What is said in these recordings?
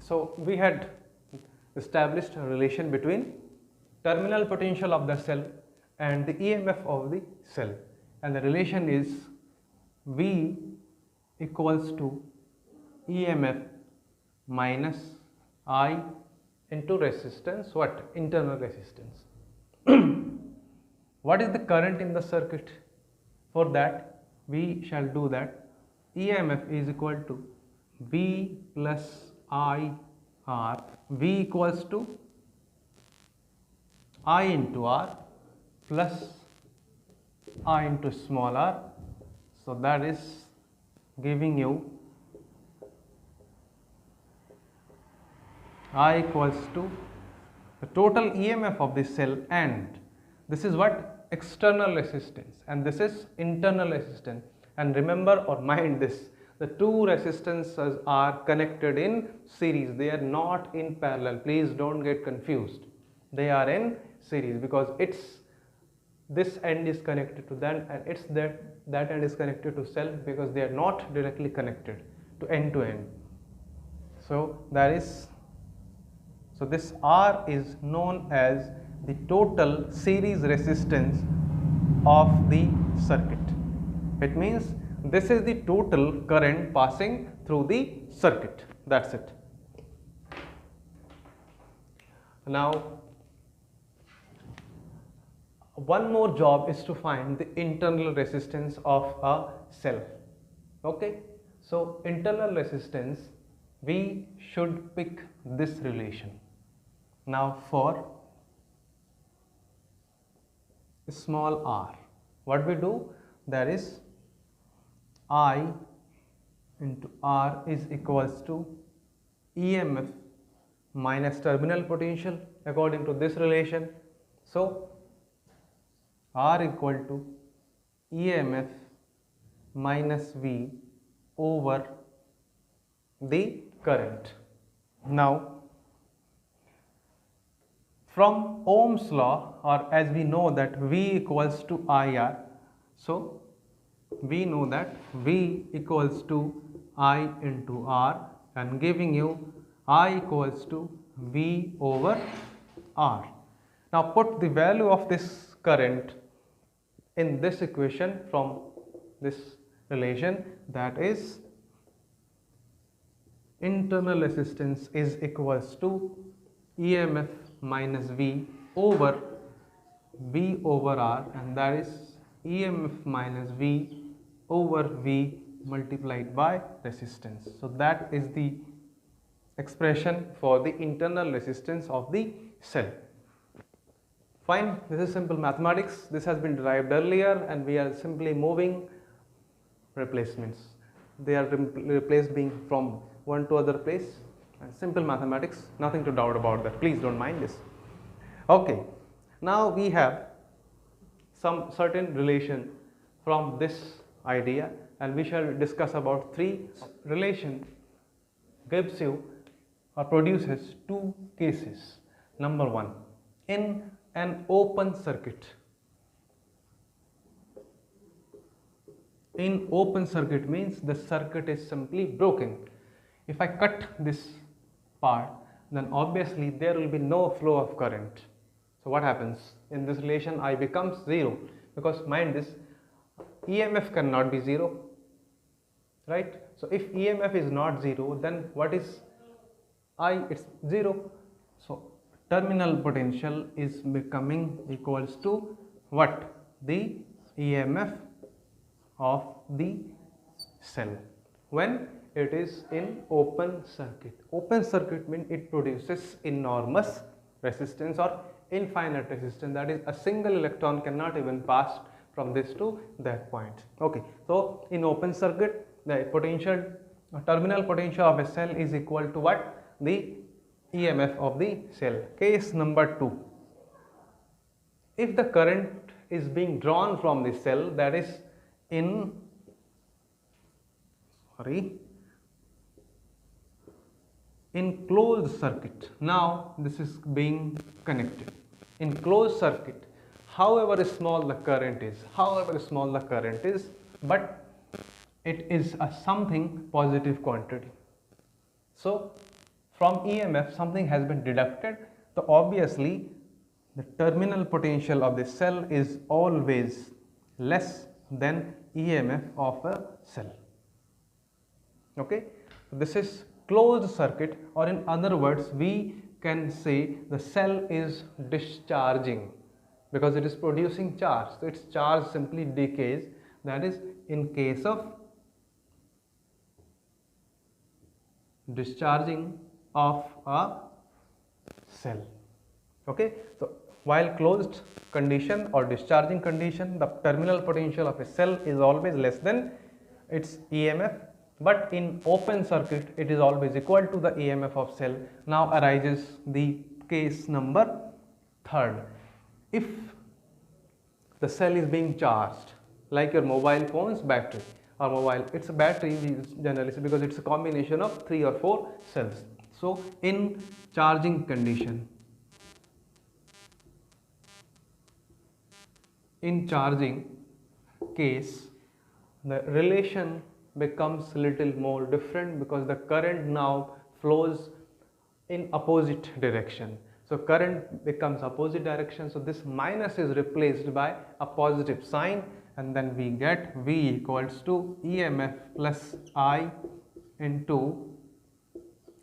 So we had established a relation between terminal potential of the cell and the EMF of the cell, and the relation is V equals to EMF minus I into resistance, what? Internal resistance. What is the current in the circuit? For that we shall do that EMF is equal to V plus I R. V equals to I into R plus I into small r. So that is giving you I equals to the total EMF of the cell, and this is what? External resistance, and this is internal resistance. And remember or mind this, the two resistances are connected in series, they are not in parallel. Please don't get confused, they are in series because this end is connected to that and that end is connected to cell, because they are not directly connected to end. So that is, so this R is known as the total series resistance of the circuit. It means this is the total current passing through the circuit. That's it. Now one more job is to find the internal resistance of a cell. Okay, so internal resistance, we should pick this relation. Now for small r, what we do, that is I into R is equals to EMF minus terminal potential according to this relation. So R equal to EMF minus V over the current. Now from Ohm's law, or as we know that V equals to IR, so we know that V equals to I into R, and giving you I equals to V over R. Now put the value of this current in this equation from this relation, that is internal resistance is equals to EMF minus V over R, and that is EMF minus V over V multiplied by resistance. So that is the expression for the internal resistance of the cell. Fine, this is simple mathematics. This has been derived earlier and we are simply moving replacements. They are replaced being from one to other place. Simple mathematics, nothing to doubt about that. Please don't mind this. Okay, now we have some certain relation from this idea, and we shall discuss about three. Relation gives you or produces two cases. Number one, in an open circuit. In open circuit means the circuit is simply broken. If I cut this part, then obviously there will be no flow of current. So what happens? In this relation I becomes 0, because mind this, EMF cannot be 0, right? So if EMF is not 0, then what is I? It's 0. So terminal potential is becoming equals to what? The EMF of the cell when it is in open circuit. Open circuit means it produces enormous resistance or infinite resistance, that is a single electron cannot even pass from this to that point. Okay, so in open circuit the potential terminal potential of a cell is equal to what? The EMF of the cell. Case number 2, if the current is being drawn from the cell, that is in closed circuit. Now this is being connected in closed circuit, however small the current is, but it is a something positive quantity. So from EMF something has been deducted, so obviously the terminal potential of the cell is always less than EMF of a cell. Okay, this is closed circuit, or in other words we can say the cell is discharging because it is producing charge, so its charge simply decays. That is in case of discharging of a cell. Okay, so while closed condition or discharging condition, the terminal potential of a cell is always less than its EMF, but in open circuit it is always equal to the EMF of cell. Now arises the case number 3. If the cell is being charged, like your mobile phone's battery, or mobile, it's a battery we generally say because it's a combination of 3 or 4 cells. So in charging condition, in charging case, the relation becomes little more different because the current now flows in opposite direction. So current becomes opposite direction, so this minus is replaced by a positive sign, and then we get V equals to EMF plus I into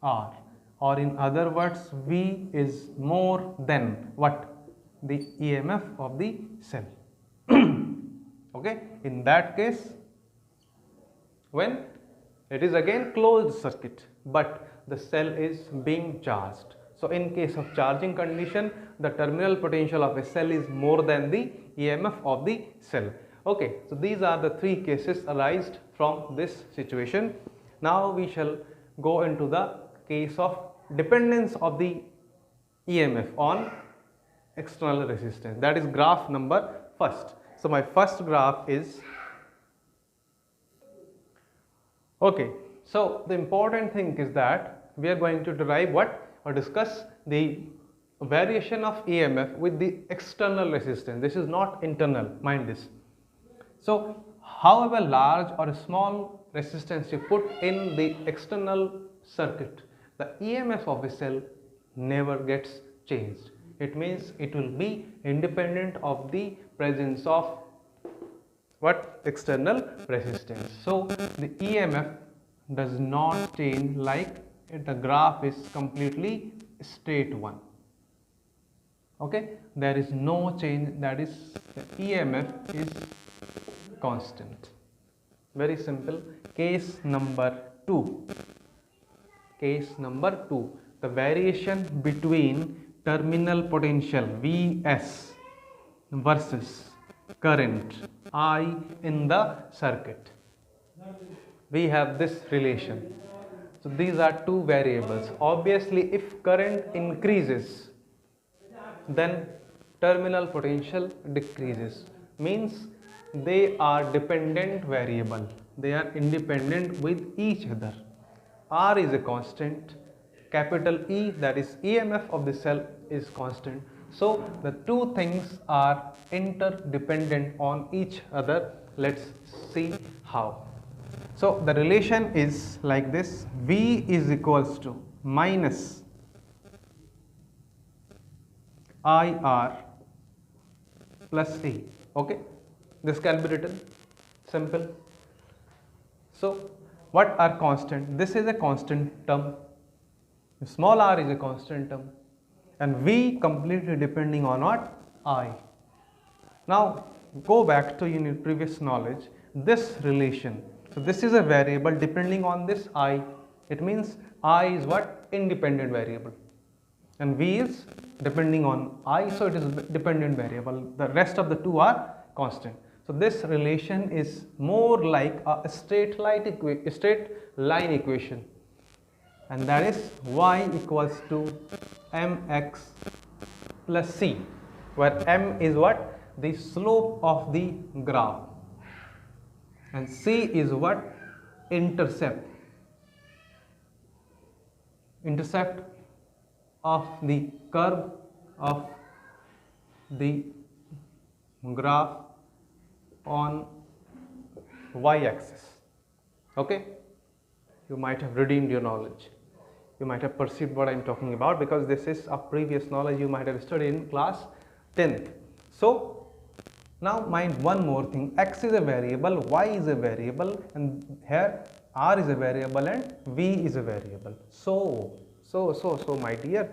R, or in other words V is more than what? The EMF of the cell. Okay, in that case, when it is again closed circuit but the cell is being charged, so in case of charging condition the terminal potential of a cell is more than the EMF of the cell. Okay, so these are the 3 cases arised from this situation. Now we shall go into the case of dependence of the EMF on external resistance, that is graph number 1. So my first graph is, okay, so the important thing is that we are going to derive what, or discuss the variation of EMF with the external resistance. This is not internal, mind this. So however large or small resistance you put in the external circuit, the EMF of a cell never gets changed. It means it will be independent of the presence of what? External resistance. So the EMF does not change, like the graph is completely straight one. Okay, there is no change, that is the EMF is constant. Very simple. Case number 2. Case number 2. The variation between terminal potential Vs versus current I in the circuit. We have this relation. So these are 2 variables. Obviously, if current increases, then terminal potential decreases. Means they are dependent variable. They are independent with each other. R is a constant. Capital E, that is EMF of the cell, is constant. So the 2 things are interdependent on each other. Let's see how. So the relation is like this: V is equals to minus IR plus E. Okay, this can be written simple. So what are constant? This is a constant term. Small r is a constant term, and V completely depending on what? I. Now go back to your previous knowledge. This relation, so this is a variable depending on this I. It means I is what? Independent variable, and V is depending on I, so it is dependent variable. The rest of the 2 are constant. So this relation is more like a straight line equation, and that is y equals to mx plus c, where m is what? The slope of the graph, and c is what? Intercept of the curve of the graph on y axis. Okay, you might have redeemed your knowledge. you might have perceived what I'm talking about, because this is a previous knowledge you might have studied in class 10th. So now mind one more thing, x is a variable, y is a variable, and here r is a variable and v is a variable. So my dear,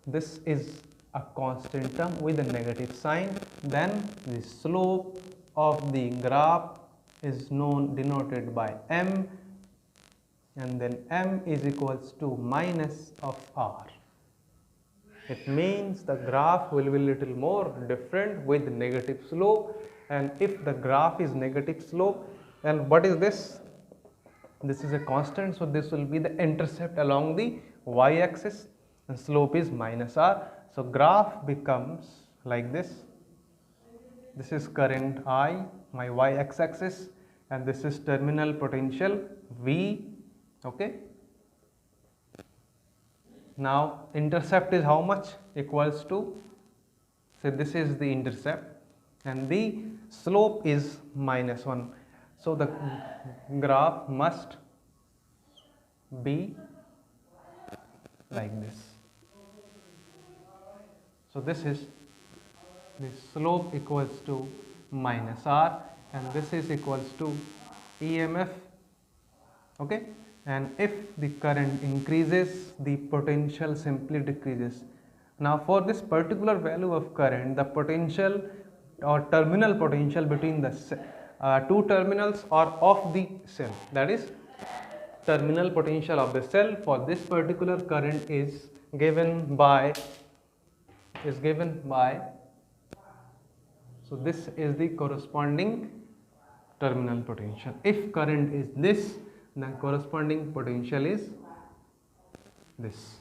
this is a constant term with a negative sign, then the slope of the graph is denoted by m, and then m is equals to minus of r. It means the graph will be little more different with negative slope, and if the graph is negative slope, then what is this? This is a constant, so this will be the intercept along the y-axis, and slope is minus r. So graph becomes like this. This is current I, my y-axis, and this is terminal potential V. Okay. Now intercept is how much? Equals to, so this is the intercept, and the slope is minus 1. So the graph must be like this. So this is the slope equals to minus r, and this is equals to EMF. Okay, and if the current increases, the potential simply decreases. Now for this particular value of current, the potential or terminal potential between the two terminals or of the cell, that is terminal potential of the cell for this particular current is given by so this is the corresponding terminal potential. If current is this, then corresponding potential is this.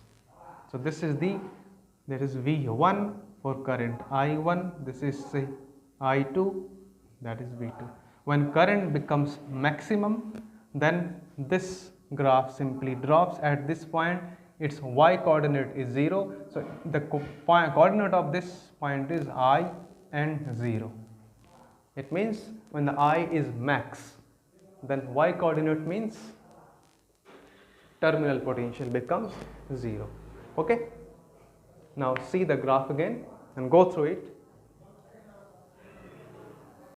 So this is there is V1 for current I1, this is say I2, that is V2. When current becomes maximum, then this graph simply drops. At this point its y coordinate is 0, so the coordinate of this point is I and 0. It means when the I is max, then y coordinate means terminal potential becomes 0. Okay, now see the graph again and go through it.